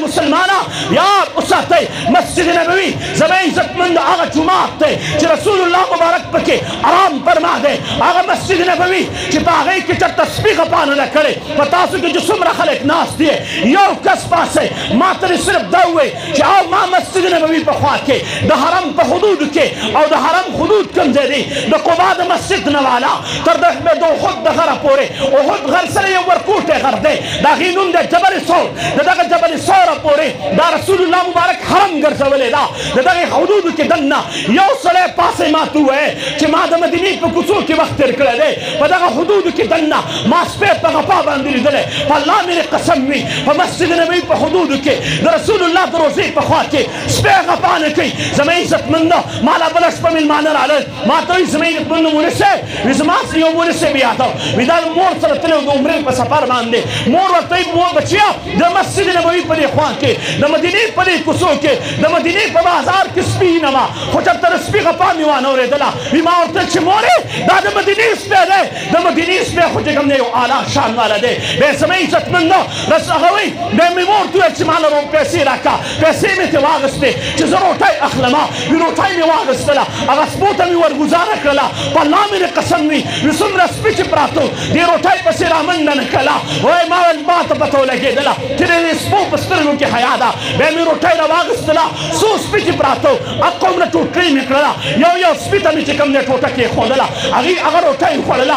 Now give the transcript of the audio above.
مسلمانا یاد وساتئ مسجد نبوي زما عزتمند هغه جومات دی چې رسول الله مبارک پکې آرام فرما دی هغه مسجد نبوي چې په هغې کې چا تسبیح غپانه نه کړې په تاسو کې چې څومره خلک ناست دي یو کس پاسئ ما ته صرف دا ووایي چې او ما مسجد نبوي په خوا کې د حرم په حدودو کې او د حرم حدود کوم ځای دی د قبا د مسجد نه والا تر د احد د غره پورې احد غر سره یو ورکوټی غر دی د هغې نوم دی جبل ثور د دغه جبل ثوره پورې دا رسول الله مبارک حرم ګرځولی دا د دغې حدودو کې دننه یو سړی پاسې ما ته ووایي چې ما د مدینې په کوڅو کې وخت تېر کړی دی په دغه حدودو کې دننه ما سپی په غپا باندې لیدلی په الله مې قسم وي په مسجد نبوي په حدودو کې د رسول الله د روضې په خوا کې سپی غپا نه کوي زما عزتمنده ما لا بله شپه مېلمانه رالل ما ته وایي زما عزتمنده مولوي صاحب وي زما یو مولوي صاحب یاده وي دا مور سره تللی د عمرې په سفر باندې مور ورته وایي مور بچیا د مسجد نبوي په دې خوا کې د مدینې په دې کوڅو کې د مدینې په بازار کې سپي نه وه خو چېرته د سپي غپا مې وانه اورېدله وي ما ورته چې مورې دا د مدینې سپی دی د مدینې سپی خو چې کوم دی یو اعلی شان والا دی بیا یې زما عزتمنده هغه وایي بیا مې مور ته وویل چې ما له پیسې راکړه پیسې مې ترې واخېستې چې زه روټۍ اخلمه وي روټۍ مې واخېستله هغه سپو ته مې ورګزاره کړله په الله مې دې قسم وي وي څومره سپي چې پراته وو دې روټۍ پسې رامنډه نه کړله وایي ما ویل ما ته پته ولګېدله چې د دې سپو په سترګو کې حیا ده بیا مې روټۍ را واخېستله څو سپي چې پراته وو هغه عمره ټوټکۍ مې کړله یو سپي ته مې چې کوم دی ټوټه کېښودله هغې هغه روټۍ خوړله